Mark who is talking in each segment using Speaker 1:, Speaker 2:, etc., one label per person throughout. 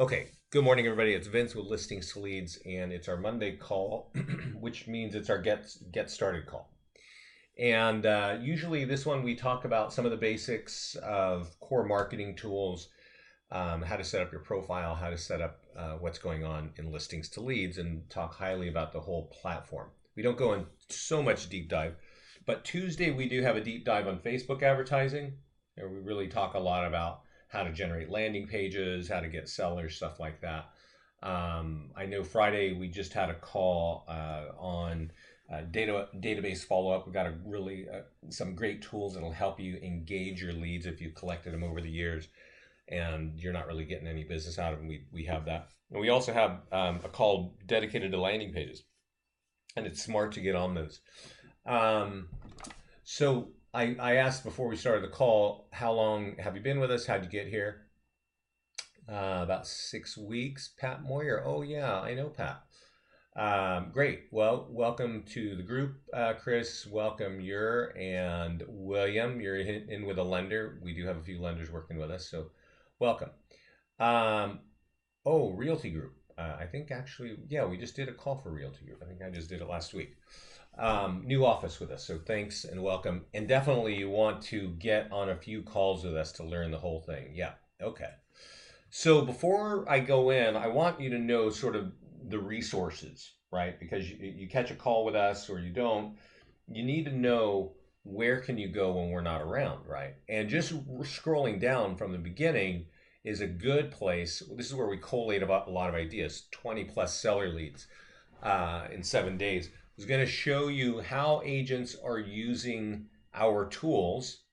Speaker 1: Okay, good morning, everybody. It's Vince with Listings to Leads, and it's our Monday call, which means it's our get started call. And usually, this one we talk about some of the basics of core marketing tools, how to set up your profile, how to set up what's going on in Listings to Leads, and talk highly about the whole platform. We don't go in so much deep dive, but Tuesday we do have a deep dive on Facebook advertising, and we really talk a lot about how to generate landing pages, how to get sellers, stuff like that. I know Friday we just had a call on database follow up. We've got some great tools that'll help you engage your leads if you've collected them over the years and you're not really getting any business out of them. We have that. And we also have a call dedicated to landing pages, and it's smart to get on those. So I asked before we started the call, how long have you been with us? How'd you get here? About 6 weeks. Pat Moyer. Oh, yeah, I know Pat. Great. Well, welcome to the group, Chris. Welcome, and William. You're in with a lender. We do have a few lenders working with us, so welcome. Realty Group. I think actually, yeah, we just did a call for Realty Group. I think I just did it last week. New office with us, so thanks and welcome. And definitely you want to get on a few calls with us to learn the whole thing. Yeah, okay. So before I go in, I want you to know sort of the resources, right? Because you catch a call with us or you don't, you need to know where can you go when we're not around, right? And just scrolling down from the beginning is a good place. This is where we collate about a lot of ideas, 20 plus seller leads in 7 days. Is going to show you how agents are using our tools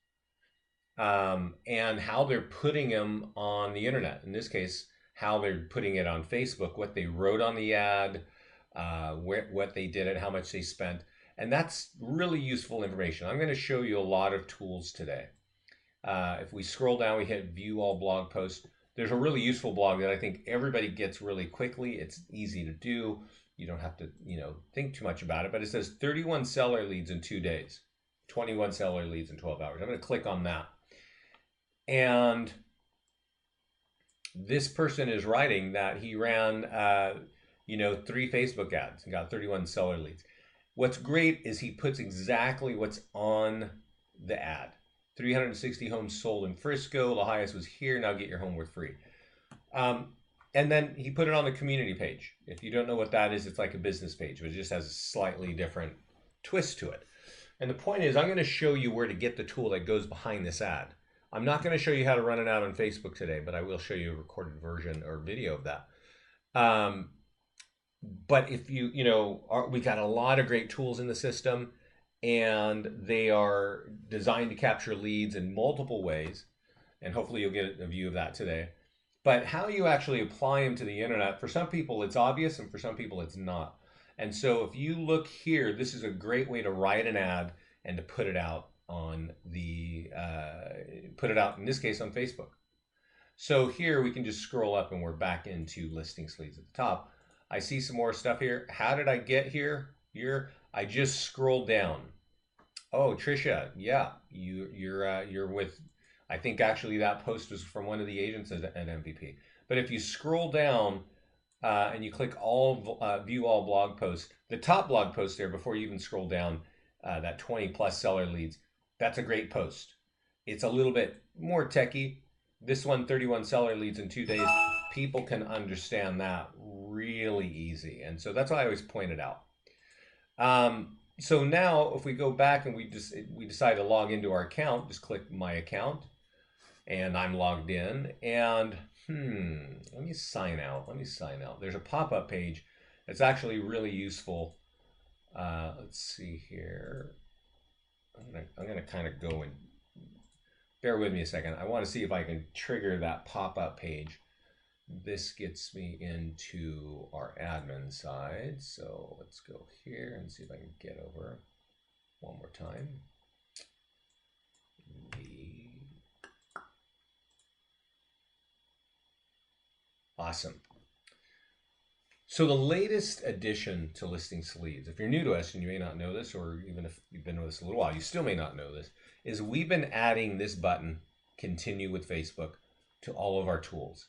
Speaker 1: and how they're putting them on the internet. In this case, how they're putting it on Facebook, what they wrote on the ad, what they did it, how much they spent. And that's really useful information. I'm going to show you a lot of tools today. If we scroll down, we hit view all blog posts. There's a really useful blog that I think everybody gets really quickly. It's easy to do. You don't have to, think too much about it, but it says 31 seller leads in 2 days, 21 seller leads in 12 hours. I'm going to click on that. And this person is writing that he ran, 3 Facebook ads and got 31 seller leads. What's great is he puts exactly what's on the ad. 360 homes sold in Frisco. The highest was here. Now get your home worth free. And then he put it on the community page. If you don't know what that is, it's like a business page, but it just has a slightly different twist to it. And the point is, I'm going to show you where to get the tool that goes behind this ad. I'm not going to show you how to run an ad on Facebook today, but I will show you a recorded version or video of that. But if we got a lot of great tools in the system, and they are designed to capture leads in multiple ways. And hopefully you'll get a view of that today. But how you actually apply them to the internet, for some people it's obvious and for some people it's not. And so if you look here, this is a great way to write an ad and to put it out on in this case on Facebook. So here we can just scroll up and we're back into listings leads at the top. I see some more stuff here. How did I get here? I just scrolled down. Oh, Trisha, yeah, you're with. I think actually that post was from one of the agents at MVP. But if you scroll down and you click view all blog posts, the top blog post there before you even scroll down, that 20 plus seller leads, that's a great post. It's a little bit more techy. This one, 31 seller leads in 2 days. People can understand that really easy. And so that's why I always point it out. So now if we go back and we decide to log into our account, just click my account and I'm logged in and let me sign out. There's a pop-up page that's actually really useful. Let's see here. I'm gonna kind of go and bear with me a second. I want to see if I can trigger that pop-up page. This gets me into our admin side. So let's go here and see if I can get over one more time. Awesome. So the latest addition to Listings to Leads, if you're new to us and you may not know this, or even if you've been with us a little while, you still may not know this, is we've been adding this button, Continue with Facebook, to all of our tools.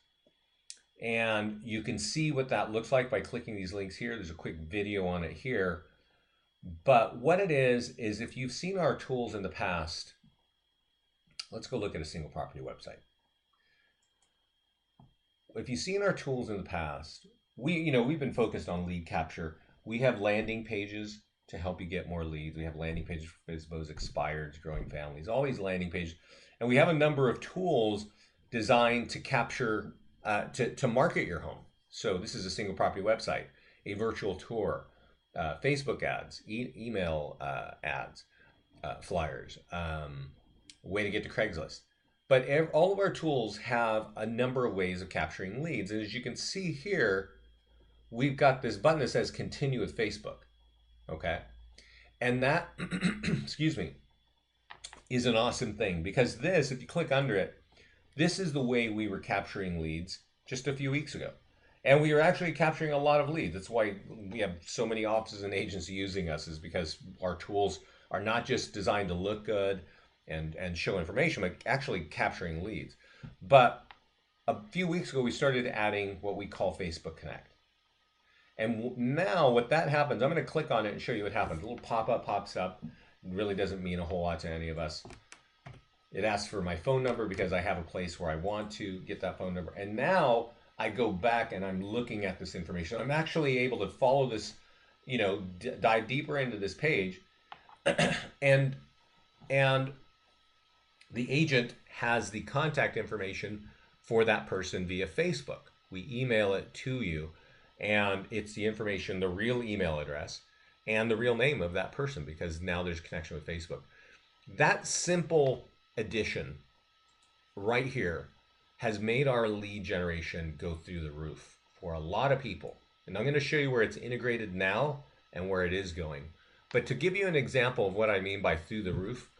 Speaker 1: And you can see what that looks like by clicking these links here. There's a quick video on it here. But what it is if you've seen our tools in the past, let's go look at a single property website. If you've seen our tools in the past, we've been focused on lead capture. We have landing pages to help you get more leads. We have landing pages for FSBOs, expireds, growing families, all these landing pages. And we have a number of tools designed to capture, to market your home. So this is a single property website, a virtual tour, Facebook ads, email ads, flyers, way to get to Craigslist. But all of our tools have a number of ways of capturing leads. And as you can see here, we've got this button that says continue with Facebook. Okay. And that, excuse me, is an awesome thing, because this, if you click under it, this is the way we were capturing leads just a few weeks ago. And we are actually capturing a lot of leads. That's why we have so many offices and agents using us, is because our tools are not just designed to look good and show information, but actually capturing leads. But a few weeks ago, we started adding what we call Facebook Connect. And now what that happens, I'm going to click on it and show you what happens. A little pop-up pops up. It really doesn't mean a whole lot to any of us. It asks for my phone number because I have a place where I want to get that phone number. And now I go back and I'm looking at this information. I'm actually able to follow this, dive deeper into this page. and the agent has the contact information for that person via Facebook. We email it to you, and it's the information, the real email address, and the real name of that person, because now there's a connection with Facebook. That simple addition right here has made our lead generation go through the roof for a lot of people. And I'm going to show you where it's integrated now and where it is going. But to give you an example of what I mean by through the roof,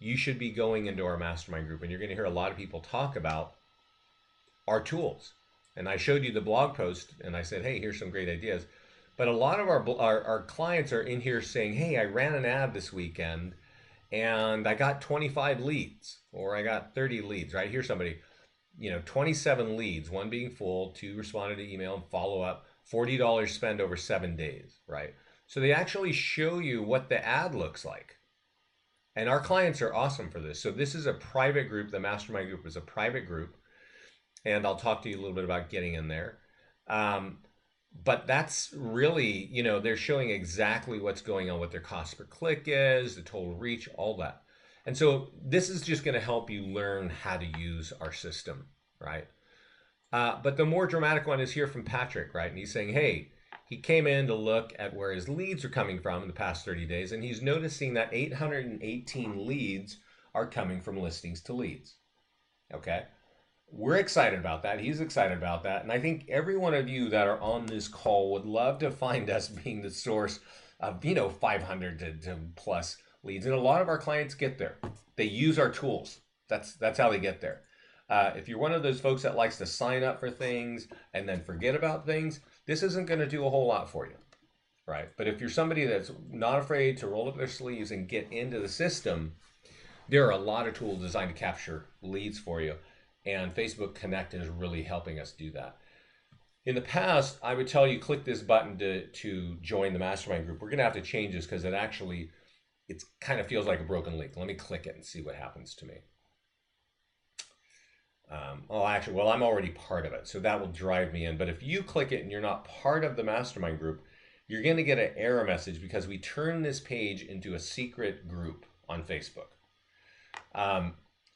Speaker 1: you should be going into our mastermind group, and you're going to hear a lot of people talk about our tools. And I showed you the blog post and I said, hey, here's some great ideas. But a lot of our clients are in here saying, hey, I ran an ad this weekend and I got 25 leads, or I got 30 leads, right? Here's somebody, 27 leads, one being full, 2 responded to email and follow up, $40 spent over 7 days, right? So they actually show you what the ad looks like. And our clients are awesome for this. So this is a private group. The mastermind group is a private group. And I'll talk to you a little bit about getting in there. But that's really, they're showing exactly what's going on, what their cost per click is, the total reach, all that. And so this is just going to help you learn how to use our system, right? But the more dramatic one is here from Patrick, right? And he's saying, hey, he came in to look at where his leads are coming from in the past 30 days, and he's noticing that 818 leads are coming from listings to leads. Okay? We're excited about that. He's excited about that. And I think every one of you that are on this call would love to find us being the source of, 500 to plus leads. And a lot of our clients get there. They use our tools. That's how they get there. If you're one of those folks that likes to sign up for things and then forget about things, this isn't going to do a whole lot for you, right? But if you're somebody that's not afraid to roll up their sleeves and get into the system, there are a lot of tools designed to capture leads for you. And Facebook Connect is really helping us do that. In the past, I would tell you, click this button to join the mastermind group. We're going to have to change this because it kind of feels like a broken link. Let me click it and see what happens to me. I'm already part of it, so that will drive me in. But if you click it and you're not part of the mastermind group, you're going to get an error message because we turn this page into a secret group on Facebook.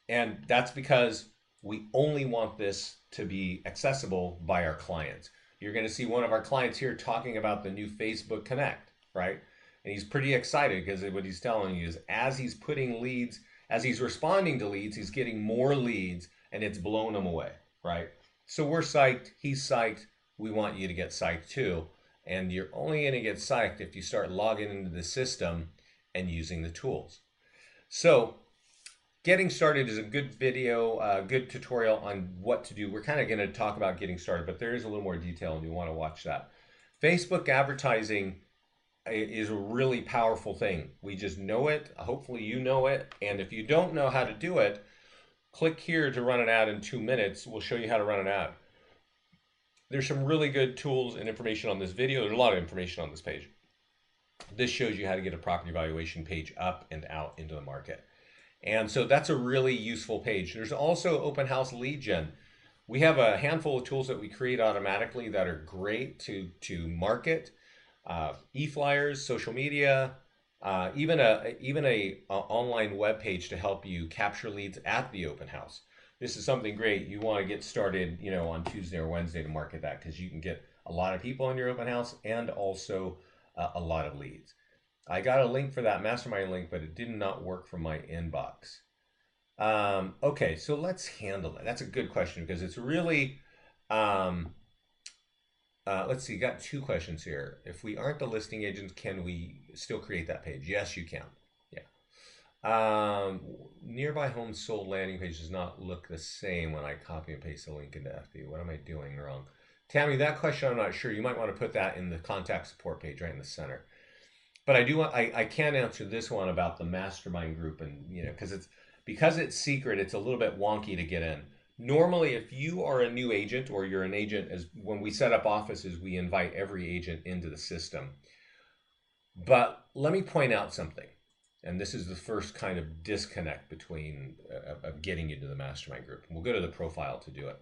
Speaker 1: And that's because we only want this to be accessible by our clients. You're going to see one of our clients here talking about the new Facebook Connect, right? And he's pretty excited because what he's telling you is as he's putting leads, as he's responding to leads, he's getting more leads and it's blown him away, right? So we're psyched. He's psyched. We want you to get psyched too. And you're only going to get psyched if you start logging into the system and using the tools. So getting started is a good video, a good tutorial on what to do. We're kind of going to talk about getting started, but there is a little more detail and you want to watch that. Facebook advertising is a really powerful thing. We just know it. Hopefully you know it. And if you don't know how to do it, click here to run an ad in 2 minutes. We'll show you how to run an ad. There's some really good tools and information on this video. There's a lot of information on this page. This shows you how to get a property valuation page up and out into the market. And so that's a really useful page. There's also open house lead gen. We have a handful of tools that we create automatically that are great to market, e-flyers, social media, even a online web page to help you capture leads at the open house. This is something great. You want to get started, on Tuesday or Wednesday to market that, because you can get a lot of people in your open house and also a lot of leads. I got a link for that Mastermind link, but it did not work from my inbox. Okay, so let's handle that. That's a good question, because it's really, let's see, got two questions here. If we aren't the listing agents, can we still create that page? Yes, you can. Yeah. Nearby homes sold landing page does not look the same when I copy and paste the link into FB. What am I doing wrong? Tammy, that question I'm not sure. You might want to put that in the contact support page right in the center. But I can answer this one about the mastermind group, and because it's secret, it's a little bit wonky to get in. Normally, if you are a new agent or you're an agent, when we set up offices, we invite every agent into the system. But let me point out something, and this is the first kind of disconnect between of getting into the mastermind group. We'll go to the profile to do it.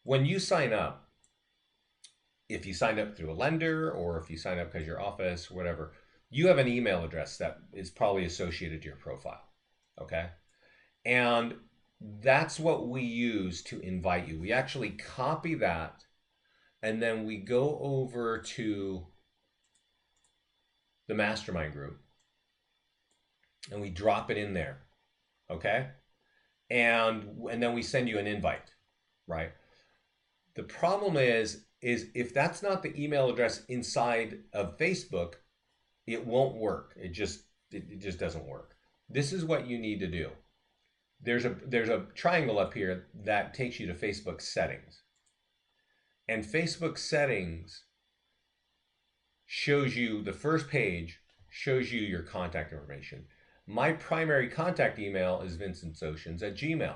Speaker 1: When you sign up, if you signed up through a lender or if you sign up because your office, whatever, you have an email address that is probably associated to your profile, okay? And that's what we use to invite you. We actually copy that, and then we go over to the mastermind group, and we drop it in there, okay? And then we send you an invite, right? The problem is if that's not the email address inside of Facebook, it won't work. It just doesn't work. This is what you need to do. There's a triangle up here that takes you to Facebook settings. And Facebook settings shows you, the first page shows you your contact information. My primary contact email is vincentsoceans@gmail.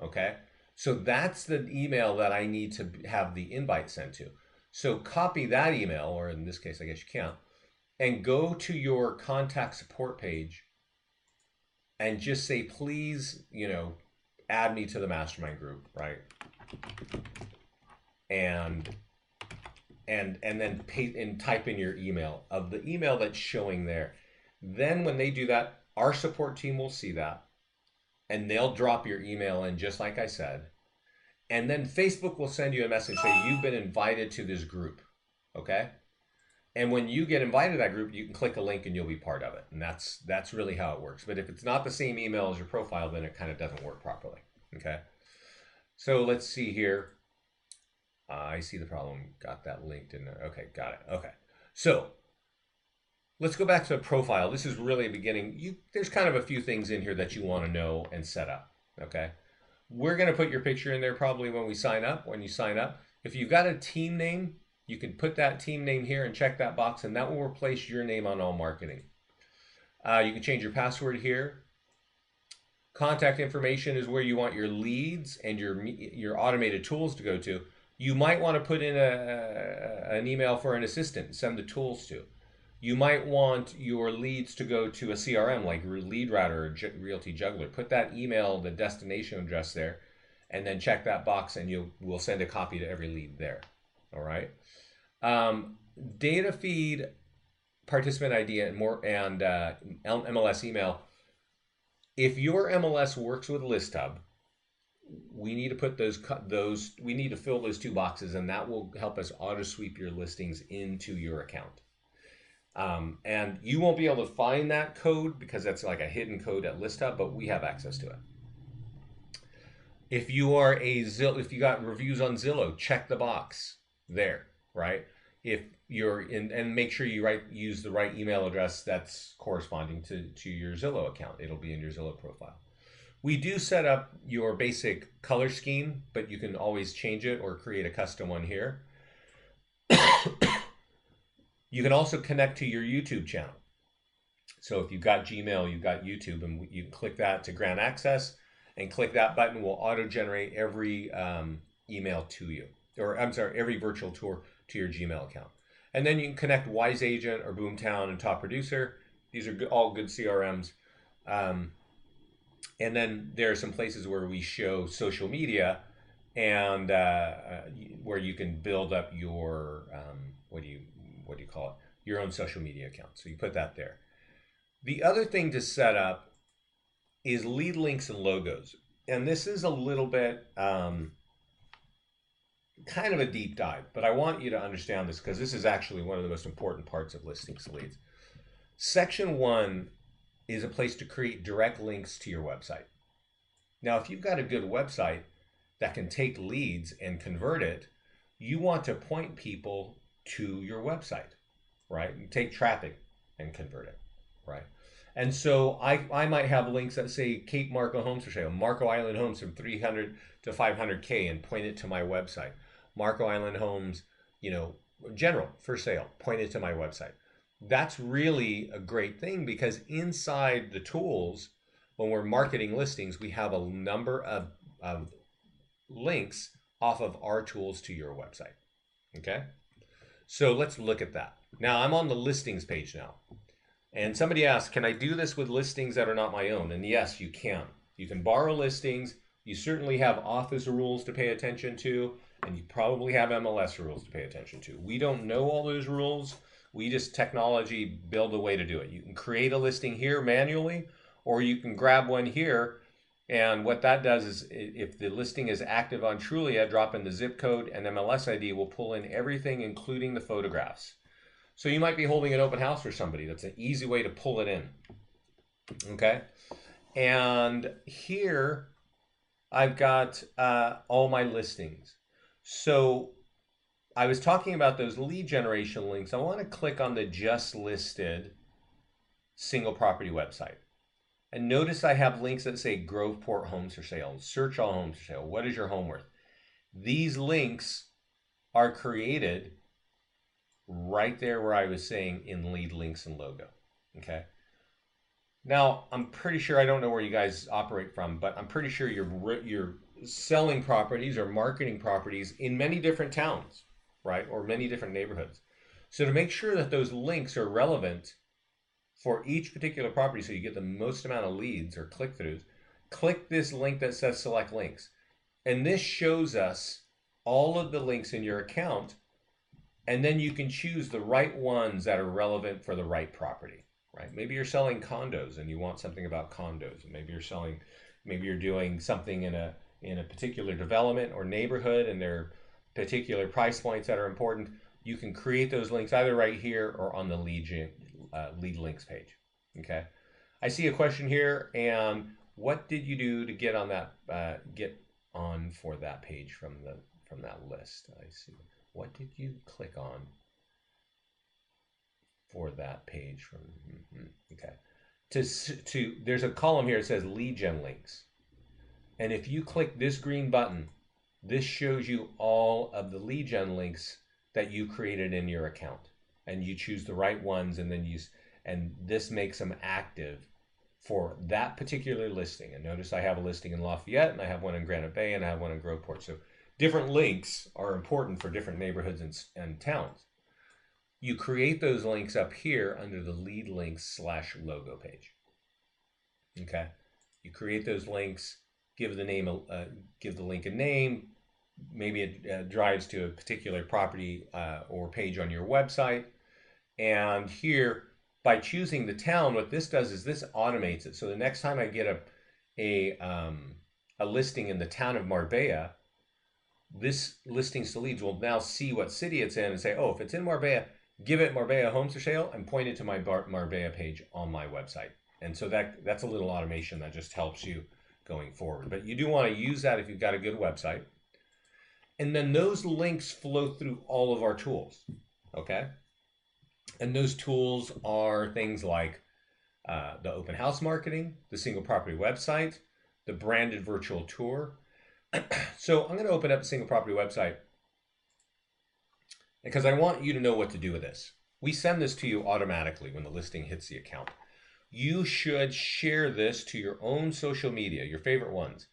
Speaker 1: Okay? So that's the email that I need to have the invite sent to. So copy that email, or in this case, I guess you can't, and go to your contact support page and just say, please, add me to the mastermind group, right? And then paste and type in your email of the email that's showing there. Then when they do that, our support team will see that, and they'll drop your email in just like I said. And then Facebook will send you a message saying you've been invited to this group, okay? And when you get invited to that group, you can click a link and you'll be part of it. And that's really how it works. But if it's not the same email as your profile, then it kind of doesn't work properly, okay? So let's see here. I see the problem. Got that linked in there. Okay, got it. Okay. So let's go back to the profile. This is really a beginning. There's kind of a few things in here that you want to know and set up, okay? We're going to put your picture in there probably when you sign up. If you've got a team name, you can put that team name here and check that box, and that will replace your name on all marketing. You can change your password here. Contact information is where you want your leads and your automated tools to go to. You might want to put in an email for an assistant and send the tools to. You might want your leads to go to a CRM like Lead Router or Realty Juggler. Put that email, the destination address there, and then check that box, and we'll send a copy to every lead there. All right. Data feed, participant ID, and MLS email. If your MLS works with ListHub, we need to put those. We need to fill those two boxes, and that will help us auto sweep your listings into your account. And you won't be able to find that code because that's like a hidden code at ListHub, but we have access to it. If you are if you got reviews on Zillow, check the box there, right? If you're in, and make sure you use the right email address that's corresponding to your Zillow account. It'll be in your Zillow profile. We do set up your basic color scheme, but you can always change it or create a custom one here. You can also connect to your YouTube channel. So if you've got Gmail, you've got YouTube, and you can click that to grant access, and click that button will auto-generate every email to you, or I'm sorry, every virtual tour to your Gmail account. And then you can connect Wise Agent or Boomtown and Top Producer. These are all good CRMs. Um, and then there are some places where we show social media and where you can build up your what do you call it? Your own social media account. So you put that there. The other thing to set up is lead links and logos, and this is a little bit kind of a deep dive, but I want you to understand this because this is actually one of the most important parts of listings to leads. Section 1 is a place to create direct links to your website. Now, if you've got a good website that can take leads and convert it, you want to point people to your website, right? And take traffic and convert it, right? And so I might have links that say Cape Marco Homes for sale, Marco Island Homes from 300 to 500K, and point it to my website. Marco Island Homes, general for sale, point it to my website. That's really a great thing because inside the tools, when we're marketing listings, we have a number of links off of our tools to your website. Okay, so let's look at that. Now I'm on the listings page now. And somebody asked, can I do this with listings that are not my own? And yes, you can. You can borrow listings. You certainly have office rules to pay attention to, and you probably have MLS rules to pay attention to. We don't know all those rules. We just technology build a way to do it. You can create a listing here manually, or you can grab one here. And what that does is if the listing is active on Trulia, drop in the zip code and MLS ID will pull in everything, including the photographs. So you might be holding an open house for somebody. That's an easy way to pull it in. Okay. And here I've got all my listings. So I was talking about those lead generation links. I want to click on the just listed single property website. And notice I have links that say Groveport Homes for Sale, search all homes for sale. What is your home worth? These links are created right there where I was saying in lead links and logo. Okay. Now I'm pretty sure, I don't know where you guys operate from, but I'm pretty sure you're selling properties or marketing properties in many different towns, right? Or many different neighborhoods. So to make sure that those links are relevant for each particular property, so you get the most amount of leads or click-throughs, click this link that says select links. And this shows us all of the links in your account. And then you can choose the right ones that are relevant for the right property, right? Maybe you're selling condos and you want something about condos. Maybe you're doing something in a particular development or neighborhood, and there are particular price points that are important. You can create those links either right here or on the lead links page. Okay. I see a question here, and what did you do to get on that for that page from that list? I see. What did you click on for that page from? Okay. There's a column here that says lead gen links. And if you click this green button, this shows you all of the lead gen links that you created in your account. And you choose the right ones, and this makes them active for that particular listing. And notice I have a listing in Lafayette, and I have one in Granite Bay, and I have one in Groveport. So different links are important for different neighborhoods and towns. You create those links up here under the lead links / logo page. Okay. You create those links, give the link a name. Maybe it drives to a particular property or page on your website. And here, by choosing the town, what this does is this automates it. So the next time I get a listing in the town of Marbella, this listings to leads will now see what city it's in and say, oh, if it's in Marbella, give it Marbella Homes for Sale and point it to my Marbella page on my website. And so that's a little automation that just helps you going forward. But you do want to use that if you've got a good website. And then those links flow through all of our tools, okay? And those tools are things like the open house marketing, the single property website, the branded virtual tour. So I'm going to open up a single property website because I want you to know what to do with this. We send this to you automatically when the listing hits the account. You should share this to your own social media, your favorite ones.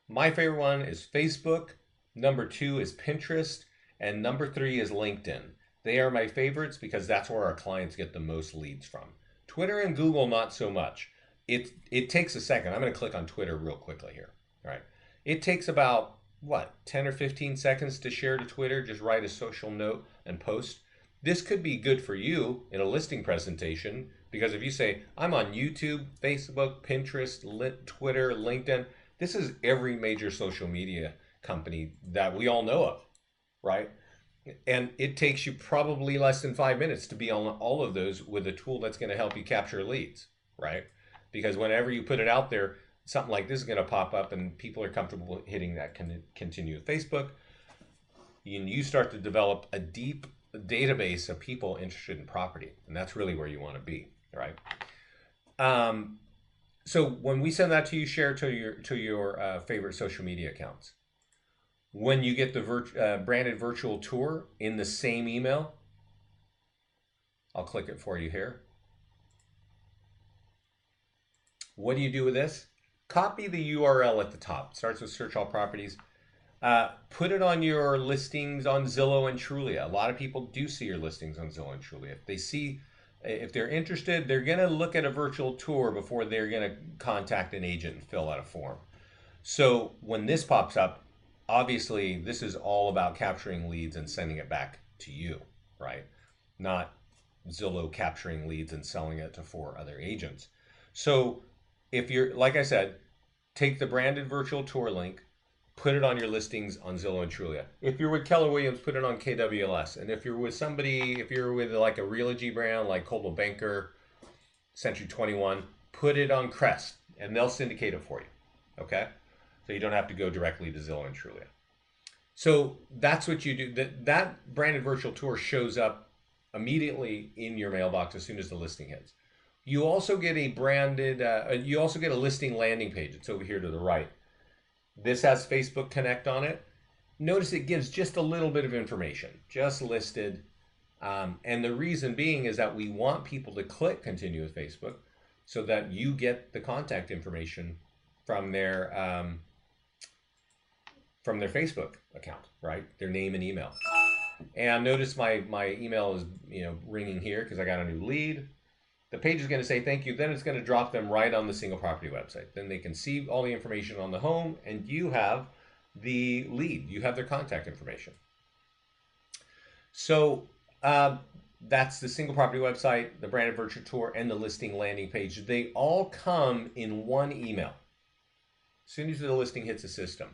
Speaker 1: My favorite one is Facebook. Number 2 is Pinterest. And number 3 is LinkedIn. They are my favorites because that's where our clients get the most leads from. Twitter and Google, not so much. It takes a second. I'm going to click on Twitter real quickly here. All right. It takes about, what, 10 or 15 seconds to share to Twitter. Just write a social note and post. This could be good for you in a listing presentation because if you say, I'm on YouTube, Facebook, Pinterest, Twitter, LinkedIn, this is every major social media company that we all know of, right? And it takes you probably less than 5 minutes to be on all of those with a tool that's going to help you capture leads, right? Because whenever you put it out there, something like this is going to pop up and people are comfortable hitting that continue with Facebook. And you start to develop a deep database of people interested in property. And that's really where you want to be, right? So when we send that to you, share to your favorite social media accounts. When you get the branded virtual tour in the same email, I'll click it for you here. What do you do with this? Copy the URL at the top. It starts with search all properties. Put it on your listings on Zillow and Trulia. A lot of people do see your listings on Zillow and Trulia. If they're interested, they're going to look at a virtual tour before they're going to contact an agent and fill out a form. So when this pops up, obviously this is all about capturing leads and sending it back to you, right? Not Zillow capturing leads and selling it to 4 other agents. So if you're, like I said, take the branded virtual tour link, put it on your listings on Zillow and Trulia. If you're with Keller Williams, put it on KWLS. And if you're with somebody, if you're with like a Realogy brand like Coldwell Banker, Century 21, put it on Crest and they'll syndicate it for you. Okay? So you don't have to go directly to Zillow and Trulia. So that's what you do. That branded virtual tour shows up immediately in your mailbox as soon as the listing hits. You also get a branded, you also get a listing landing page. It's over here to the right. This has Facebook Connect on it. Notice it gives just a little bit of information, just listed. And the reason being is that we want people to click continue with Facebook so that you get the contact information from their Facebook account, right? Their name and email. And notice my email is ringing here because I got a new lead. The page is going to say thank you. Then it's going to drop them right on the single property website. Then they can see all the information on the home and you have the lead. You have their contact information. So that's the single property website, the branded virtual tour, and the listing landing page. They all come in one email as soon as the listing hits the system.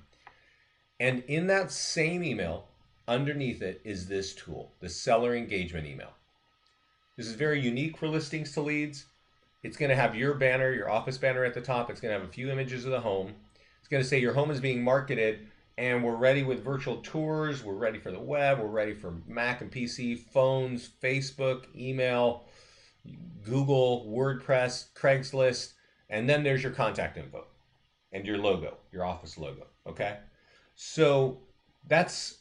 Speaker 1: And in that same email, underneath it is this tool, the seller engagement email. This is very unique for listings to leads. It's going to have your banner, your office banner at the top. It's going to have a few images of the home. It's going to say your home is being marketed and we're ready with virtual tours. We're ready for the web. We're ready for Mac and PC, phones, Facebook, email, Google, WordPress, Craigslist. And then there's your contact info and your logo, your office logo. Okay. So that's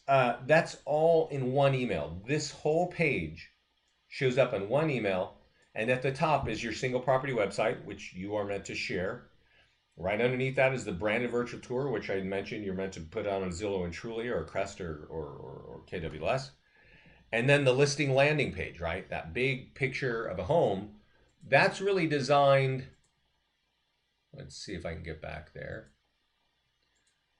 Speaker 1: all in one email. This whole page shows up in one email, and at the top is your single property website, which you are meant to share. Right underneath that is the branded virtual tour, which I mentioned you're meant to put out on Zillow and Trulia or Crest or KWLS. And then the listing landing page, right? That big picture of a home, that's really designed, let's see if I can get back there.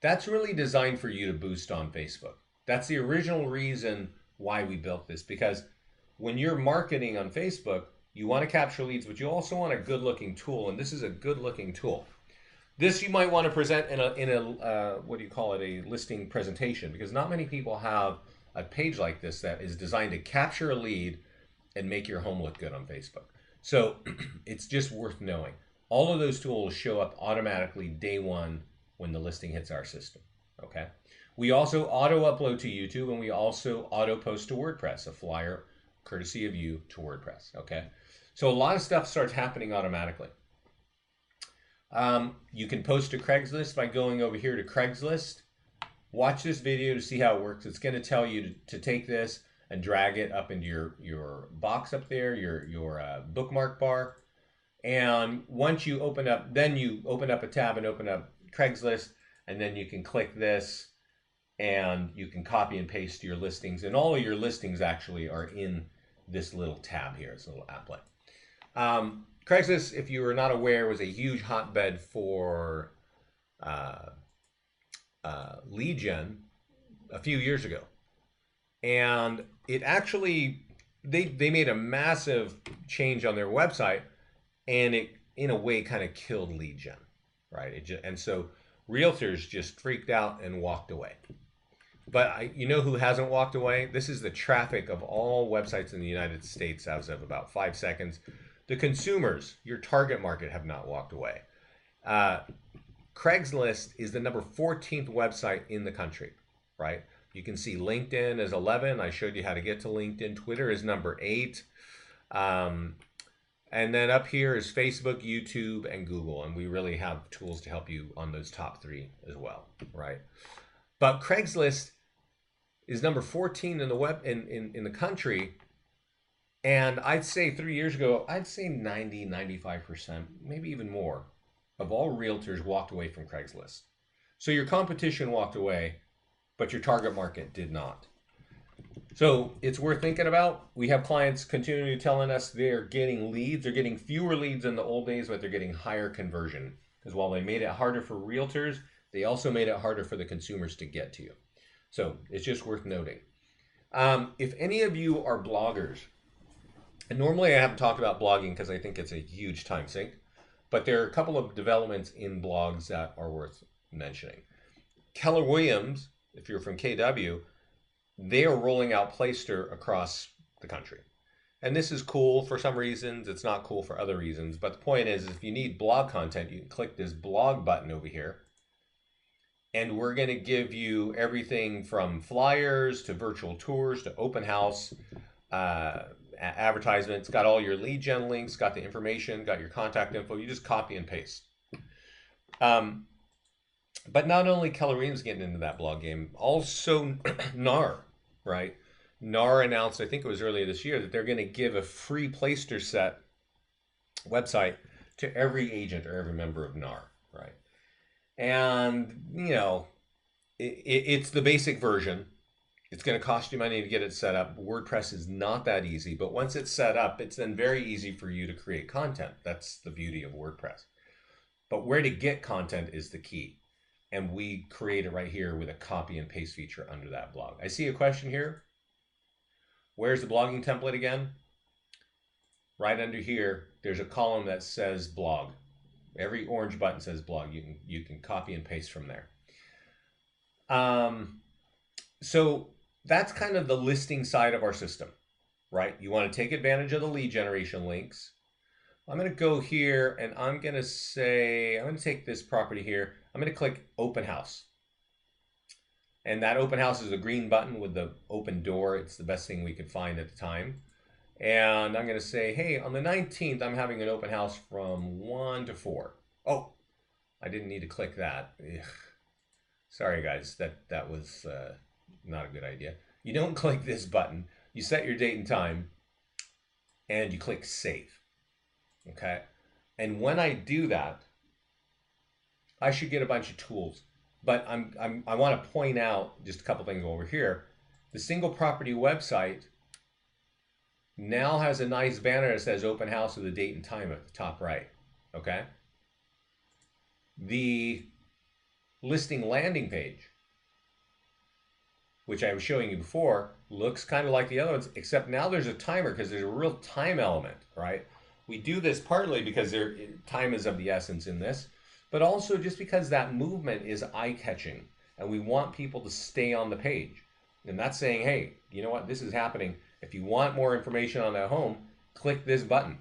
Speaker 1: That's really designed for you to boost on Facebook. That's the original reason why we built this, because when you're marketing on Facebook, you want to capture leads, but you also want a good-looking tool, and this is a good-looking tool. This you might want to present in a what do you call it, a listing presentation, because not many people have a page like this that is designed to capture a lead and make your home look good on Facebook. So it's just worth knowing. All of those tools show up automatically day one when the listing hits our system, okay? We also auto-upload to YouTube, and we also auto-post to WordPress, a flyer courtesy of you to WordPress, okay? So a lot of stuff starts happening automatically. You can post to Craigslist by going over here to Craigslist. Watch this video to see how it works. It's going to tell you to take this and drag it up into your box up there, your bookmark bar. And once you open up, then you open up a tab and open up Craigslist, and then you can click this and you can copy and paste your listings, and all of your listings actually are in this little tab here, this little applet. Craigslist, if you were not aware, was a huge hotbed for uh, lead gen a few years ago, and it actually they made a massive change on their website, and it in a way kind of killed lead gen, right? And so realtors just freaked out and walked away. But you know who hasn't walked away? This is the traffic of all websites in the United States as of about 5 seconds. The consumers, your target market, have not walked away. Uh, Craigslist is the number 14th website in the country, right? You can see LinkedIn is 11. I showed you how to get to LinkedIn. Twitter is number 8. And then up here is Facebook, YouTube, and Google. And we really have tools to help you on those top 3 as well, right? But Craigslist is number 14 in the web in the country. And I'd say 3 years ago, I'd say 90-95%, maybe even more, of all realtors walked away from Craigslist. So your competition walked away, but your target market did not. So it's worth thinking about. We have clients continually telling us they're getting leads. They're getting fewer leads than the old days, but they're getting higher conversion. Because while they made it harder for realtors, they also made it harder for the consumers to get to you. So it's just worth noting. If any of you are bloggers, and normally I haven't talked about blogging because I think it's a huge time sink, but there are a couple of developments in blogs that are worth mentioning. Keller Williams, if you're from KW, they are rolling out Playster across the country. And this is cool for some reasons. It's not cool for other reasons. But the point is, if you need blog content, you can click this blog button over here. And we're going to give you everything from flyers to virtual tours to open house, advertisements, got all your lead gen links, got the information, got your contact info. You just copy and paste. But not only Keller Williams getting into that blog game, also NAR, right? NAR announced, I think it was earlier this year, that they're going to give a free Playster set website to every agent or every member of NAR, right? And, you know, it's the basic version. It's going to cost you money to get it set up. WordPress is not that easy, but once it's set up, it's then very easy for you to create content. That's the beauty of WordPress. But where to get content is the key. And we create it right here with a copy and paste feature under that blog. I see a question here. Where's the blogging template again? Right under here, there's a column that says blog. Every orange button says blog. You can copy and paste from there. So that's kind of the listing side of our system, right? You want to take advantage of the lead generation links. I'm going to go here and I'm going to say, I'm going to take this property here. I'm going to click open house. And that open house is a green button with the open door. It's the best thing we could find at the time. And I'm going to say, hey, on the 19th, I'm having an open house from 1 to 4. Oh, I didn't need to click that. Ugh. Sorry, guys, that was not a good idea. You don't click this button. You set your date and time, and you click save. Okay? And when I do that, I should get a bunch of tools. But I want to point out just a couple things over here. The single property website now has a nice banner that says open house with the date and time at the top right. Okay? The listing landing page, which I was showing you before, looks kind of like the other ones, except now there's a timer because there's a real time element, right? We do this partly because time is of the essence in this, but also just because that movement is eye-catching and we want people to stay on the page. And that's saying, hey, you know what, this is happening. If you want more information on that home, click this button.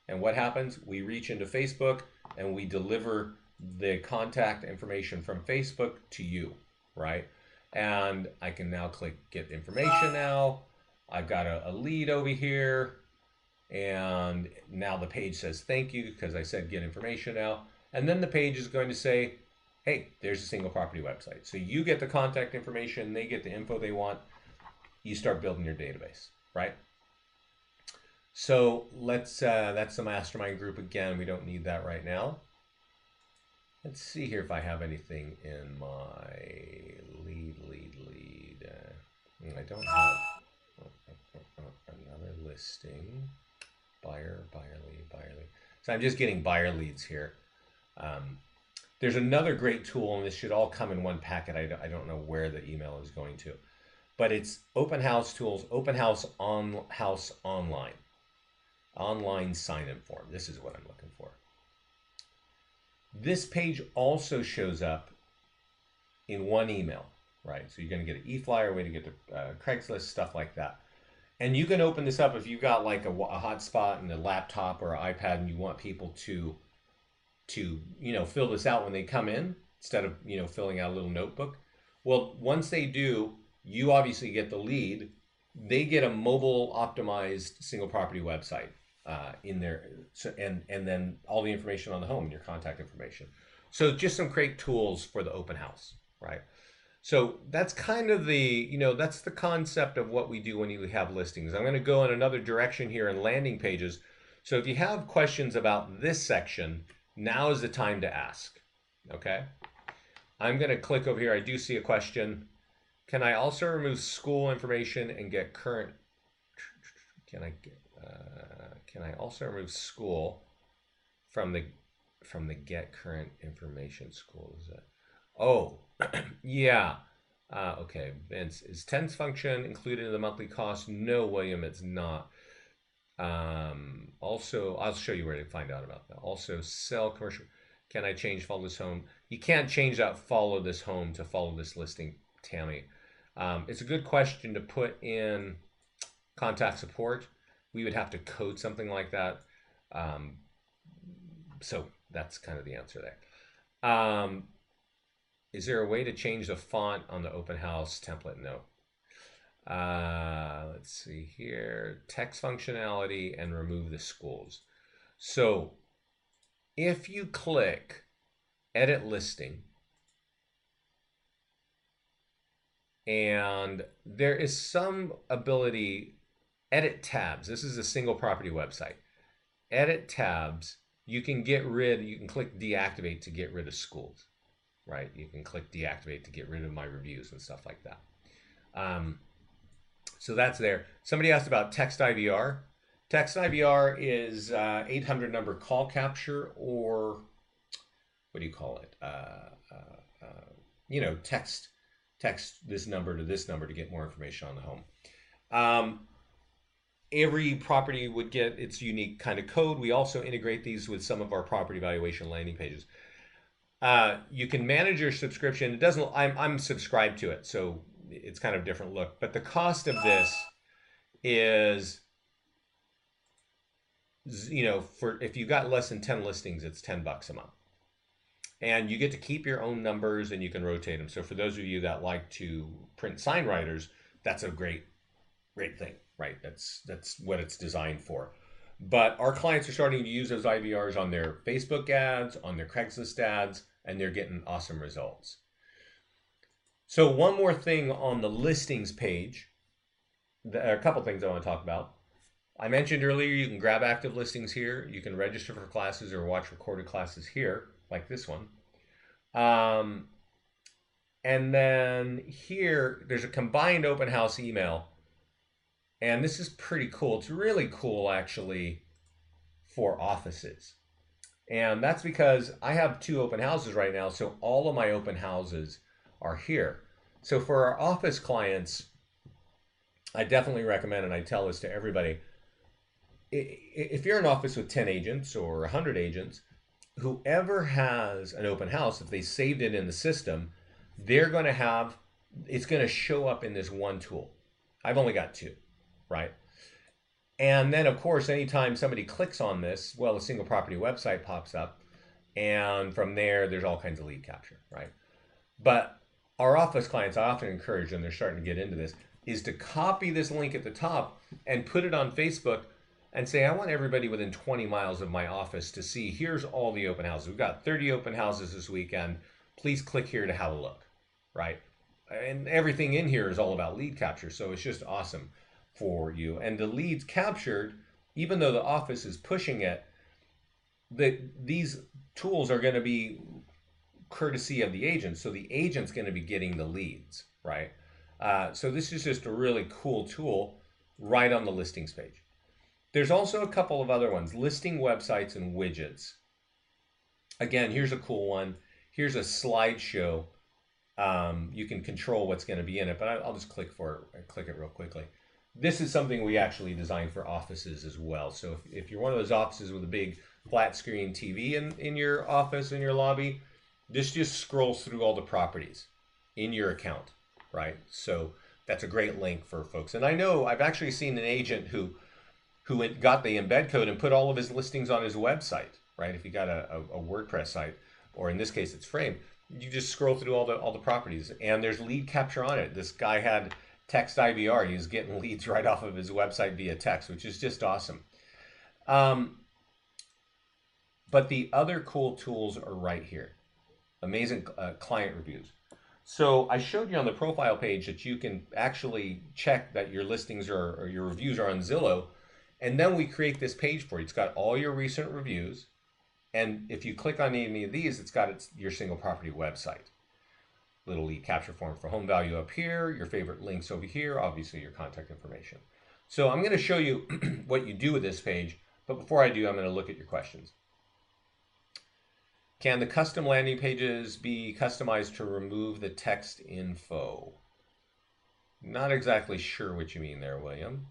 Speaker 1: And what happens? We reach into Facebook and we deliver the contact information from Facebook to you, right? And I can now click get information now. I've got a lead over here. And now the page says thank you because I said get information now. And then the page is going to say, hey, there's a single property website. So you get the contact information, they get the info they want. You start building your database, right? So that's the mastermind group again. We don't need that right now. Let's see here if I have anything in my lead. I don't have another listing. Buyer lead. So I'm just getting buyer leads here. Um, there's another great tool, and this should all come in one packet. I don't know where the email is going to, but it's Open House Tools, Open House Online sign-in form. This is what I'm looking for. This page also shows up in one email, right? So you're going to get an e-flyer, way to get to Craigslist, stuff like that. And you can open this up if you've got like a hotspot and a laptop or an iPad, and you want people to fill this out when they come in instead of filling out a little notebook. Well, once they do, you obviously get the lead. They get a mobile optimized single property website in there, so, and then all the information on the home and your contact information. So just some great tools for the open house, right? So that's kind of that's the concept of what we do when you have listings. I'm going to go in another direction here in landing pages. So if you have questions about this section, now is the time to ask. Okay. I'm going to click over here. I do see a question. Can I also remove school information and get current? Can I also remove school from the get current information school? Is that? Oh, yeah. Okay, Vince, is tense function included in the monthly cost? No, William, it's not. Also, I'll show you where to find out about that. Also, sell commercial. Can I change follow this home? You can't change that follow this home to follow this listing, Tammy. It's a good question to put in contact support. We would have to code something like that. So that's kind of the answer there. Is there a way to change the font on the open house template? No. Let's see here. Text functionality and remove the schools. So if you click edit listing, and there is some ability, edit tabs. This is a single property website. Edit tabs, you can click deactivate to get rid of schools, right? You can click deactivate to get rid of my reviews and stuff like that. So that's there. Somebody asked about text IVR. Text IVR is 800 number call capture, or what do you call it? Text this number to this number to get more information on the home. Every property would get its unique kind of code. We also integrate these with some of our property valuation landing pages. You can manage your subscription. It doesn't. I'm subscribed to it, so it's kind of a different look. But the cost of this is, for if you've got less than 10 listings, it's $10 a month. And you get to keep your own numbers and you can rotate them. So for those of you that like to print sign writers, that's a great thing, right? That's what it's designed for. But our clients are starting to use those IVRs on their Facebook ads, on their Craigslist ads, and they're getting awesome results. So one more thing on the listings page, a couple things I want to talk about. I mentioned earlier, you can grab active listings here. You can register for classes or watch recorded classes here, like this one. And then here, there's a combined open house email. And this is pretty cool. It's really cool, actually, for offices. And that's because I have 2 open houses right now, so all of my open houses are here. So for our office clients, I definitely recommend, and I tell this to everybody, if you're an office with 10 agents or 100 agents, whoever has an open house, if they saved it in the system, they're going to have, it's going to show up in this one tool. I've only got 2, right? And then, of course, anytime somebody clicks on this, well, a single property website pops up, and from there, there's all kinds of lead capture, right? But our office clients, I often encourage them, they're starting to get into this, is to copy this link at the top and put it on Facebook and say, I want everybody within 20 miles of my office to see, here's all the open houses. We've got 30 open houses this weekend. Please click here to have a look, right? And everything in here is all about lead capture, so it's just awesome for you. And the leads captured, even though the office is pushing it, these tools are going to be courtesy of the agent. So the agent's going to be getting the leads, right? So this is just a really cool tool right on the listings page. There's also a couple of other ones, listing websites and widgets. Again, here's a cool one. Here's a slideshow. You can control what's going to be in it, but I'll just click it real quickly. This is something we actually designed for offices as well. So if you're one of those offices with a big flat screen TV in your office, in your lobby, this just scrolls through all the properties in your account, right? So that's a great link for folks. And I know I've actually seen an agent who got the embed code and put all of his listings on his website, right? If you got a WordPress site, or in this case it's Frame, you just scroll through all the properties, and there's lead capture on it. This guy had text IVR. He was getting leads right off of his website via text, which is just awesome. But the other cool tools are right here. Amazing client reviews. So I showed you on the profile page that you can actually check that your listings or your reviews are on Zillow. And then we create this page for you. It's got all your recent reviews. And if you click on any of these, it's got your single property website. Little lead capture form for home value up here, your favorite links over here, obviously your contact information. So I'm going to show you what you do with this page. But before I do, I'm going to look at your questions. Can the custom landing pages be customized to remove the text info? Not exactly sure what you mean there, William.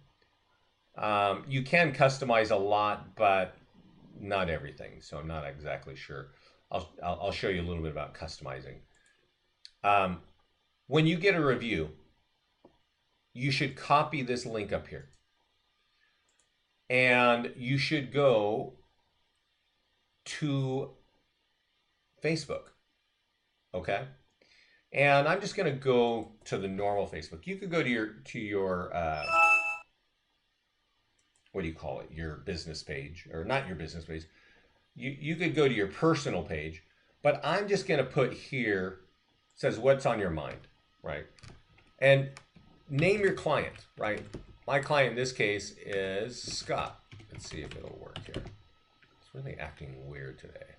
Speaker 1: You can customize a lot, but not everything. So I'm not exactly sure. I'll show you a little bit about customizing. When you get a review, you should copy this link up here. And you should go to Facebook, okay? And I'm just going to go to the normal Facebook. You could go to your what do you call it? Your business page, or not your business page. You could go to your personal page, but I'm just going to put here, it says what's on your mind, right? And name your client, right? My client in this case is Scott. Let's see if it'll work here. It's really acting weird today.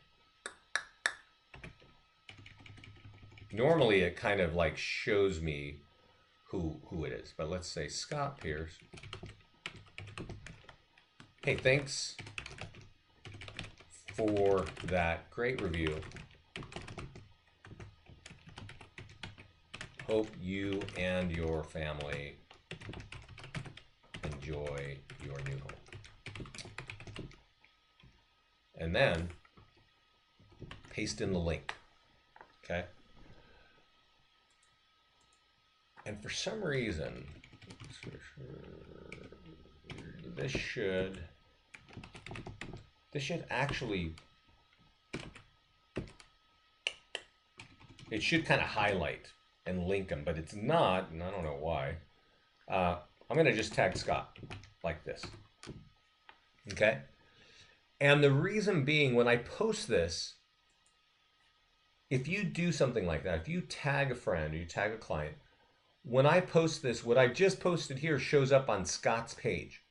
Speaker 1: Normally it kind of like shows me who it is, but let's say Scott Pierce. Hey, thanks for that great review. Hope you and your family enjoy your new home. And then paste in the link, okay? And for some reason, this should actually, it should kind of highlight and link them, but it's not, and I don't know why. I'm going to just tag Scott like this, okay? And the reason being, when I post this, if you do something like that, if you tag a friend or you tag a client, when I post this, what I just posted here shows up on Scott's page.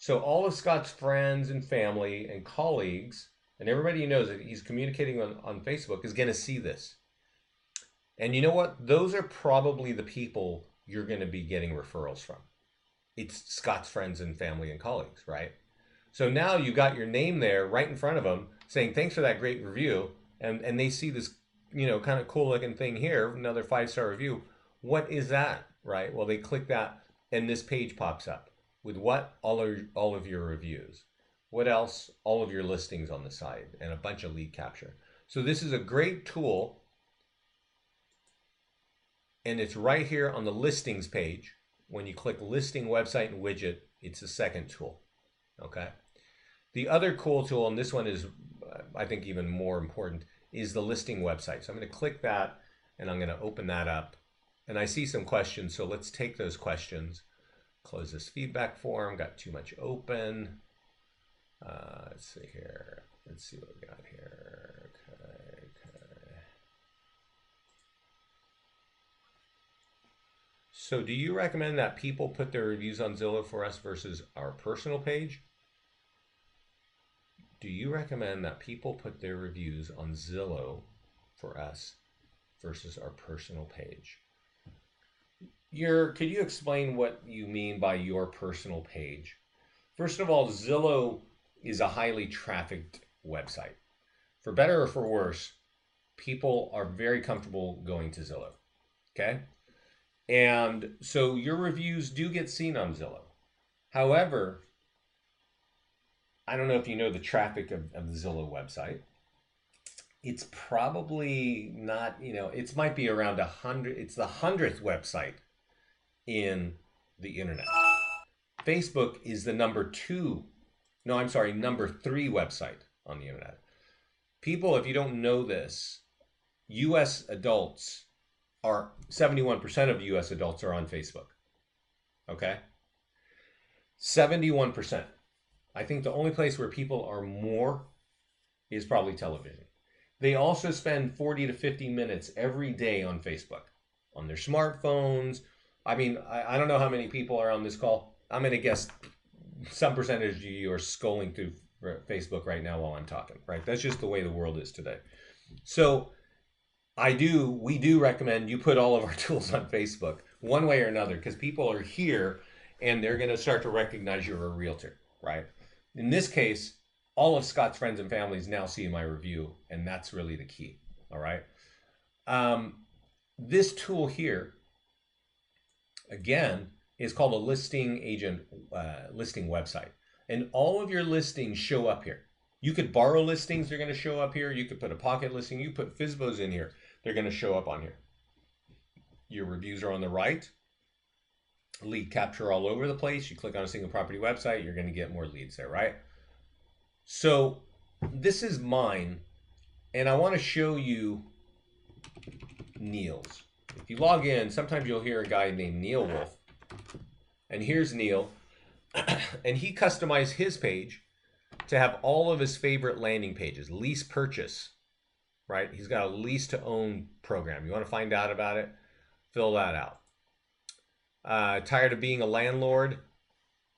Speaker 1: So all of Scott's friends and family and colleagues, and everybody who knows that he's communicating on Facebook, is going to see this. And you know what? Those are probably the people you're going to be getting referrals from. It's Scott's friends and family and colleagues, right? So now you got your name there right in front of them saying, thanks for that great review. And they see this, kind of cool looking thing here, another 5-star review. What is that, right? Well, they click that and this page pops up with what? All of your reviews. What else? All of your listings on the side and a bunch of lead capture. So this is a great tool, and it's right here on the listings page. When you click listing website and widget, it's the second tool, okay? The other cool tool, and this one is, I think, even more important, is the listing website. So I'm going to click that, and I'm going to open that up. And I see some questions, so let's take those questions. Close this feedback form, got too much open. Let's see here. Let's see what we got here. Okay. So do you recommend that people put their reviews on Zillow for us versus our personal page? Do you recommend that people put their reviews on Zillow for us versus our personal page. Could you explain what you mean by your personal page? First of all, Zillow is a highly trafficked website. For better or for worse, people are very comfortable going to Zillow. Okay? And so your reviews do get seen on Zillow. However, I don't know if you know the traffic of the Zillow website. It's probably not, it might be around 100. It's the 100th website in the internet. Facebook is the number 3 website on the internet. People, if you don't know this, US adults are 71% of US adults are on Facebook. Okay? 71%. I think the only place where people are more is probably television. They also spend 40 to 50 minutes every day on Facebook, on their smartphones. I mean, I don't know how many people are on this call. I'm going to guess some percentage of you are scrolling through Facebook right now while I'm talking, right? That's just the way the world is today. So we do recommend you put all of our tools on Facebook one way or another, because people are here and they're going to start to recognize you're a realtor, right? In this case, all of Scott's friends and families now see my review, and that's really the key, all right? This tool here, again, is called a listing agent listing website. And all of your listings show up here. You could borrow listings, they're going to show up here. You could put a pocket listing. You put FSBOs in here, they're going to show up on here. Your reviews are on the right. Lead capture all over the place. You click on a single property website, you're going to get more leads there, right? So this is mine, and I want to show you Neil's. If you log in, sometimes you'll hear a guy named Neil Wolf. And here's Neil. And he customized his page to have all of his favorite landing pages. Lease purchase, right? He's got a lease to own program. You want to find out about it? Fill that out. Tired of being a landlord,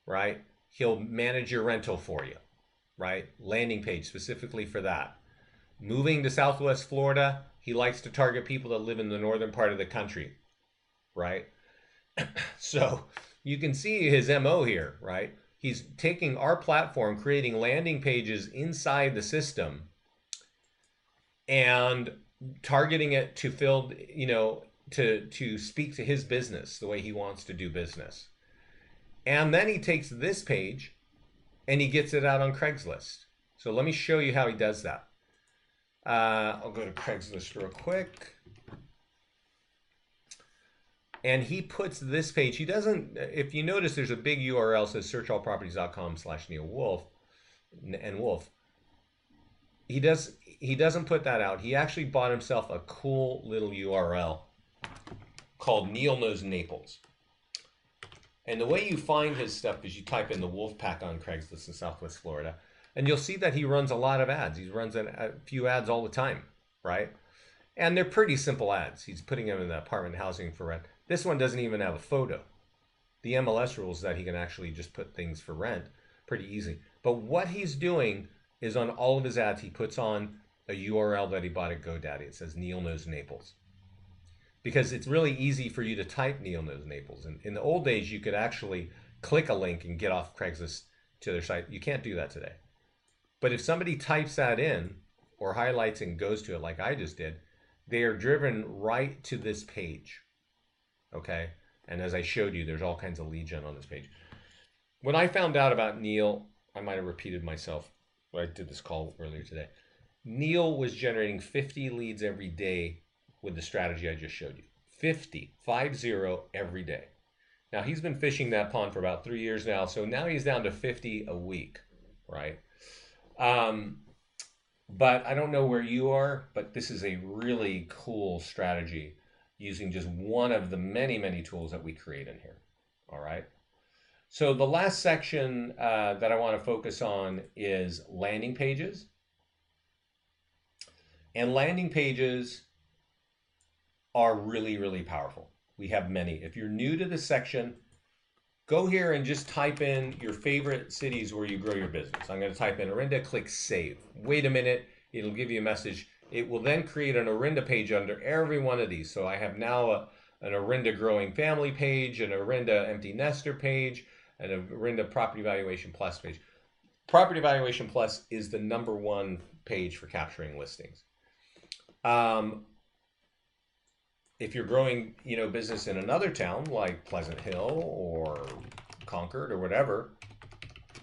Speaker 1: right? He'll manage your rental for you, right? Landing page specifically for that. Moving to Southwest Florida, he likes to target people that live in the northern part of the country, right? So you can see his MO here, right? He's taking our platform, creating landing pages inside the system and targeting it to fill, to speak to his business the way he wants to do business. And then he takes this page and he gets it out on Craigslist. So let me show you how he does that. I'll go to Craigslist real quick. And he puts this page, he doesn't, if you notice, there's a big URL says searchallproperties.com/Neil Wolf and Wolf. He doesn't put that out. He actually bought himself a cool little URL called Neil Knows Naples. And the way you find his stuff is you type in the Wolf Pack on Craigslist in Southwest Florida, and you'll see that he runs a lot of ads. He runs a few ads all the time, right? And they're pretty simple ads. He's putting them in the apartment housing for rent. This one doesn't even have a photo. The MLS rules that he can actually just put things for rent pretty easy. But what he's doing is on all of his ads, he puts on a URL that he bought at GoDaddy. It says Neil Knows Naples. Because it's really easy for you to type Neil Knows Naples. And in the old days, you could actually click a link and get off Craigslist to their site. You can't do that today. But if somebody types that in or highlights and goes to it like I just did, they are driven right to this page. Okay? And as I showed you, there's all kinds of lead gen on this page. When I found out about Neil, I might have repeated myself when I did this call earlier today. Neil was generating 50 leads every day with the strategy I just showed you. 50 every day. Now he's been fishing that pond for about 3 years now, so now he's down to 50 a week, right? But I don't know where you are, but this is a really cool strategy using just one of the many, many tools that we create in here, all right? So the last section that I want to focus on is landing pages. And landing pages are really, really powerful. We have many. If you're new to this section, go here and just type in your favorite cities where you grow your business. I'm going to type in Orinda, click save. Wait a minute, it'll give you a message. it will then create an Orinda page under every one of these. So I have now an Orinda growing family page, an Orinda empty nester page, and an Orinda property valuation plus page. Property valuation plus is the #1 page for capturing listings. If you're growing, business in another town like Pleasant Hill or Concord or whatever,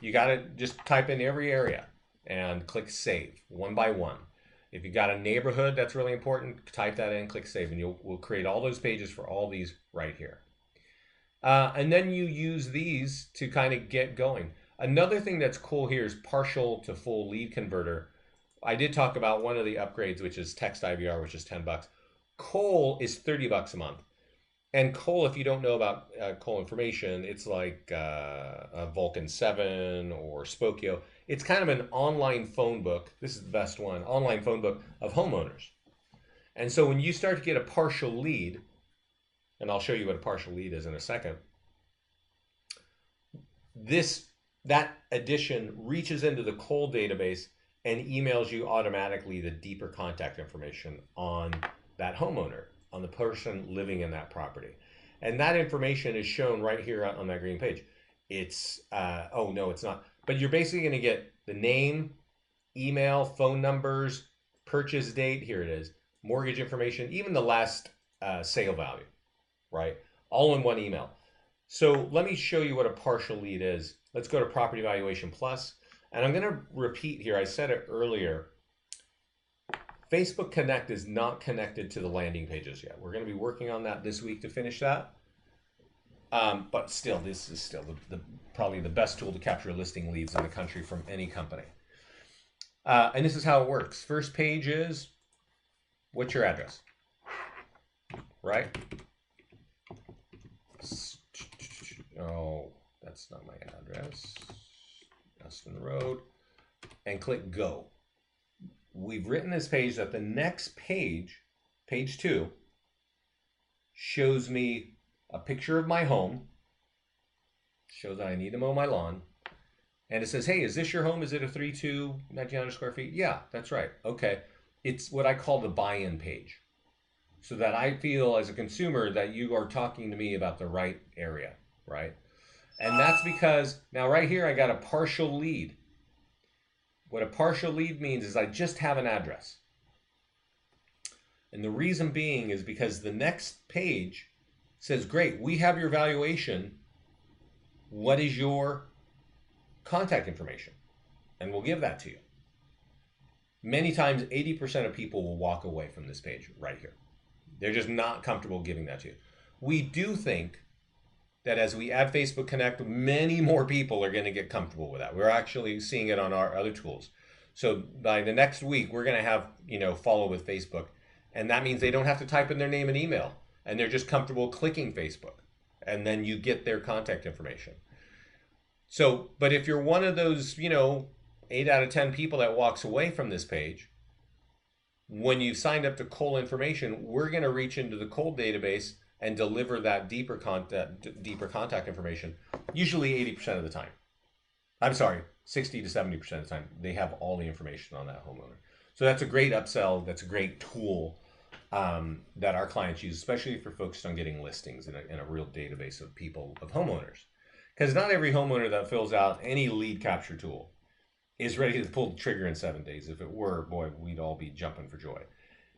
Speaker 1: you got to just type in every area and click save one by one. If you got a neighborhood that's really important, type that in, click save, and we'll create all those pages for all these right here. And then you use these to kind of get going. Another thing that's cool here is partial to full lead converter. I did talk about one of the upgrades, which is text IVR, which is $10. Cole is $30 a month. And Cole, if you don't know about Cole information, it's like a Vulcan 7 or Spokio. It's kind of an online phone book. This is the best one, online phone book of homeowners. And so when you start to get a partial lead, and I'll show you what a partial lead is in a second, that addition reaches into the Cole database and emails you automatically the deeper contact information on that homeowner, on the person living in that property. And that information is shown right here on that green page. It's, oh no, it's not. But you're basically going to get the name, email, phone numbers, purchase date, here it is, mortgage information, even the last sale value, right? All in one email. So let me show you what a partial lead is. Let's go to Property Valuation Plus. And I'm going to repeat here, I said it earlier, Facebook Connect is not connected to the landing pages yet. We're going to be working on that this week to finish that. But still, this is still probably the best tool to capture listing leads in the country from any company. And this is how it works. First page is, what's your address? Right? Oh, that's not my address. Dustin Road. And click go. We've written this page that the next page, page 2, shows me a picture of my home, shows that I need to mow my lawn, and it says, hey, is this your home? Is it a 3.2, 1,900 square feet? Yeah, that's right. Okay. It's what I call the buy-in page, so that I feel as a consumer that you are talking to me about the right area, right? And that's because now right here I got a partial lead. What a partial lead means is I just have an address. And the reason being is because the next page says, great, we have your valuation. What is your contact information? And we'll give that to you. Many times, 80% of people will walk away from this page right here. They're just not comfortable giving that to you. We do think that as we add Facebook Connect, many more people are going to get comfortable with that. We're actually seeing it on our other tools. So by the next week, we're going to have, follow with Facebook. And that means they don't have to type in their name and email. And they're just comfortable clicking Facebook. And then you get their contact information. So, but if you're one of those, 8 out of 10 people that walks away from this page, when you've signed up to Cole information, we're going to reach into the Cole database and deliver that deeper contact information, usually 80% of the time. I'm sorry, 60 to 70% of the time, they have all the information on that homeowner. So that's a great upsell. That's a great tool that our clients use, especially if you're focused on getting listings in a real database of people, of homeowners. Because not every homeowner that fills out any lead capture tool is ready to pull the trigger in 7 days. If it were, boy, we'd all be jumping for joy.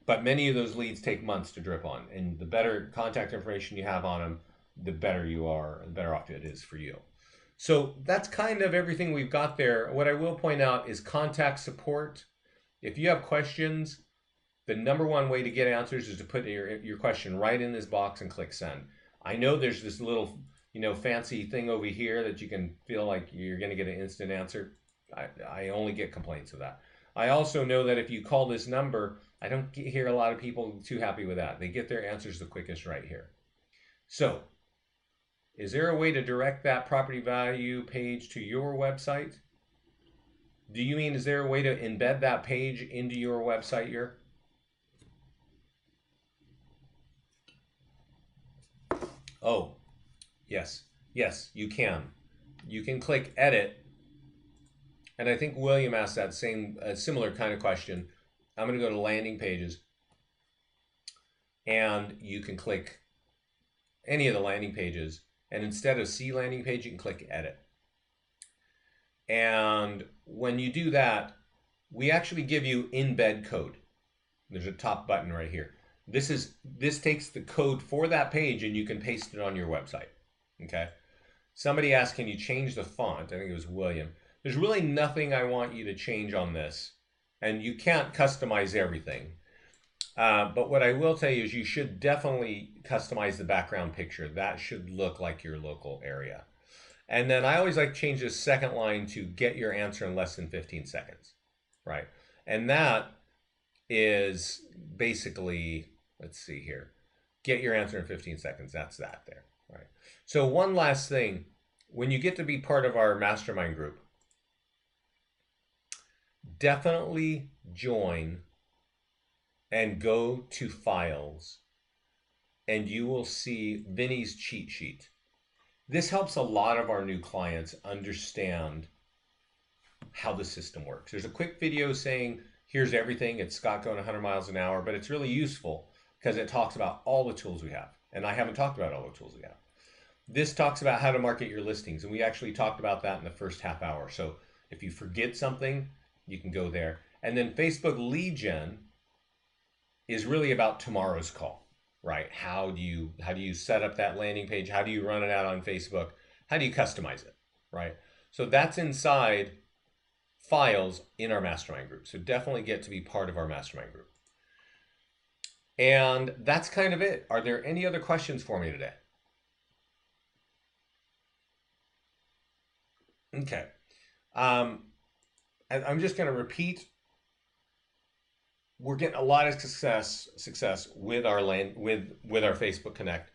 Speaker 1: But many of those leads take months to drip on. And the better contact information you have on them, the better you are, the better off it is for you. So that's kind of everything we've got there. What I will point out is contact support. If you have questions, the #1 way to get answers is to put your question right in this box and click send. I know there's this little, fancy thing over here that you can feel like you're going to get an instant answer. I only get complaints of that. I also know that if you call this number, I don't hear a lot of people too happy with that. They get their answers the quickest right here. So, is there a way to direct that property value page to your website? Do you mean, is there a way to embed that page into your website here? Oh, yes, you can. You can click edit. And I think William asked that similar kind of question. I'm going to go to landing pages, and you can click any of the landing pages. And instead of see landing page, you can click edit. And when you do that, we actually give you embed code. There's a top button right here. This takes the code for that page and you can paste it on your website. Okay. Somebody asked, can you change the font? I think it was William. There's really nothing I want you to change on this. And you can't customize everything. But what I will tell you is you should definitely customize the background picture. That should look like your local area. And then I always like to change this second line to get your answer in less than 15 seconds, right? And that is basically, let's see here, get your answer in 15 seconds. That's that there, right? So one last thing, when you get to be part of our mastermind group, definitely join and go to files, and you will see Vinny's cheat sheet. This helps a lot of our new clients understand how the system works. There's a quick video saying, here's everything. It's Scott going 100 miles an hour, but it's really useful because it talks about all the tools we have. And I haven't talked about all the tools we have. This talks about how to market your listings. And we actually talked about that in the first half hour. So if you forget something, you can go there. And then Facebook lead gen is really about tomorrow's call. Right? How do you set up that landing page? How do you run it out on Facebook? How do you customize it? Right? So that's inside files in our mastermind group. So definitely get to be part of our mastermind group. And that's kind of it. Are there any other questions for me today? Okay. I'm just going to repeat. We're getting a lot of success with our with our Facebook Connect.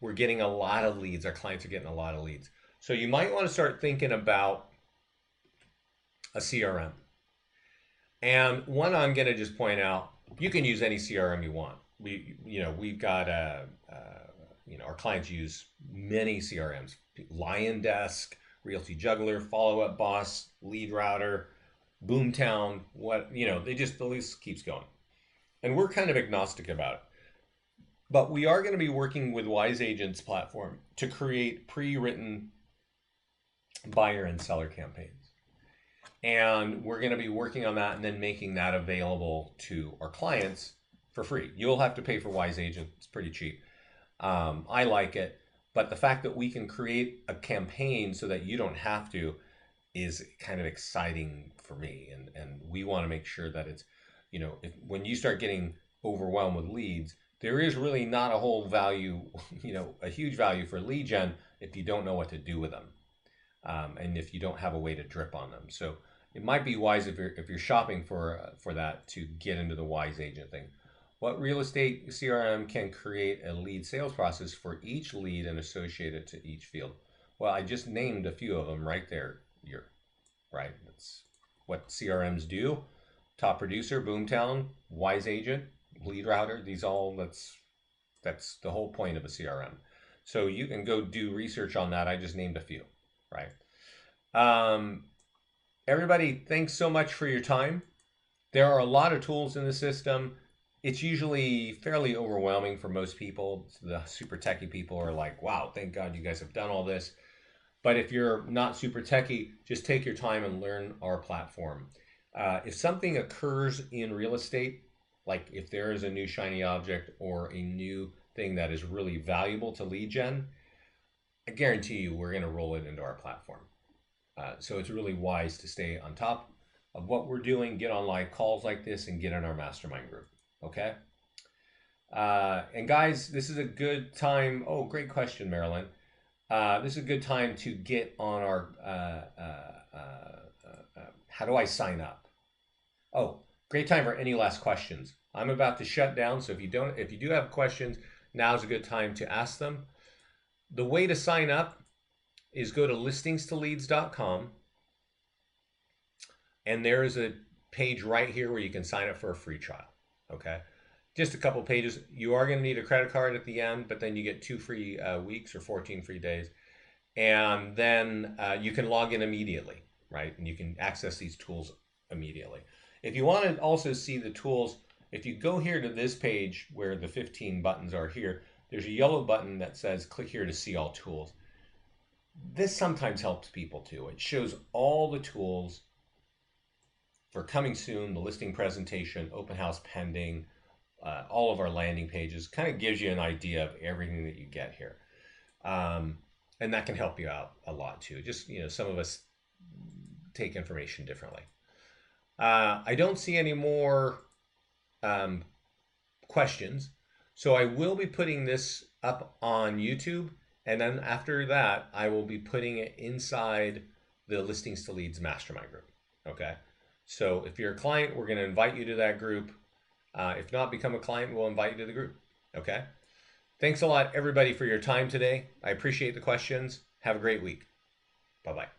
Speaker 1: We're getting a lot of leads. Our clients are getting a lot of leads. So you might want to start thinking about a CRM. And one I'm going to just point out, you can use any CRM you want. We've got our clients use many CRMs: Lion Desk, Realty Juggler, Follow Up Boss, Lead Router, Boomtown, the list keeps going. And we're kind of agnostic about it. But we are going to be working with Wise Agent's platform to create pre-written buyer and seller campaigns. And we're going to be working on that and then making that available to our clients for free. You'll have to pay for Wise Agent. It's pretty cheap. I like it. But the fact that we can create a campaign so that you don't have to is kind of exciting for me. And we want to make sure that it's, when you start getting overwhelmed with leads, there is really not a whole value, a huge value for lead gen if you don't know what to do with them. And if you don't have a way to drip on them. So it might be wise if you're shopping for that to get into the Wise Agent thing. What real estate CRM can create a lead sales process for each lead and associate it to each field? Well, I just named a few of them right there. Right. That's what CRMs do. Top Producer, Boomtown, Wise Agent, Lead Router. That's the whole point of a CRM. So you can go do research on that. I just named a few. Right. Everybody, thanks so much for your time. There are a lot of tools in the system. It's usually fairly overwhelming for most people. The super techie people are like, wow, thank God you guys have done all this. But if you're not super techie, just take your time and learn our platform. If something occurs in real estate, like if there is a new shiny object or a new thing that is really valuable to lead gen, I guarantee you we're going to roll it into our platform. So it's really wise to stay on top of what we're doing, get on live calls like this, and get in our mastermind group. Okay? And guys, this is a good time. Oh, great question, Marilyn. This is a good time to get on our, how do I sign up? Oh, great time for any last questions. I'm about to shut down, so if you do have questions, now's a good time to ask them. The way to sign up is go to listingstoleads.com, and there is a page right here where you can sign up for a free trial. Okay, just a couple pages. You are going to need a credit card at the end, but then you get 2 free weeks or 14 free days, and then you can log in immediately, right? And you can access these tools immediately. If you want to also see the tools, if you go here to this page where the 15 buttons are here, there's a yellow button that says click here to see all tools. This sometimes helps people too. It shows all the tools for coming soon, the listing presentation, open house pending, all of our landing pages. Kind of gives you an idea of everything that you get here. And that can help you out a lot too. Just, some of us take information differently. I don't see any more questions. So I will be putting this up on YouTube. And then after that, I will be putting it inside the Listings to Leads Mastermind group. Okay. So if you're a client, we're going to invite you to that group. If not, become a client, we'll invite you to the group. Okay. Thanks a lot, everybody, for your time today. I appreciate the questions. Have a great week. Bye-bye.